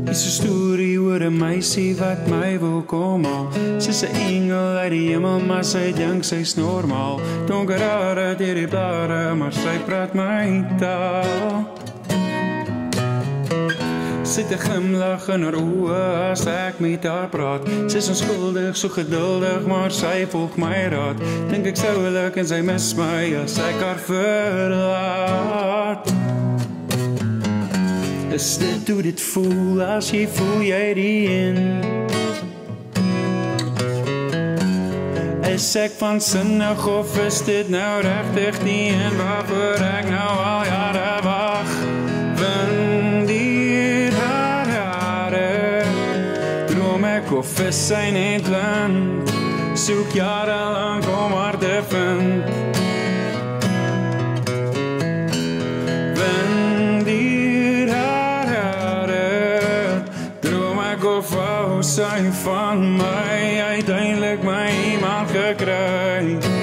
Is 'n storie oor 'n meisie wat my wil kom haal. Sy's 'n engel uit die hemel, maar sy dink sy's normaal. Donker hare deur die blare, maar sy praat my taal. Sy het 'n glimlag in haar oë as ek met haar praat. Sy's onskuldig, so geduldig, maar sy volg my raad. Dink ek sou oulik en sy mis my as ek haar verlaat. Is dit hoe dit voel as jy voel jy die een? Is ek van sinnig of is dit nou regtig die een waarvoor ek nou al jare wag? Vind die hare, droom ek of is sy net blind? Soek jarenlang om haar te vind. Of wou sy van my uiteindelik my iemand gekry?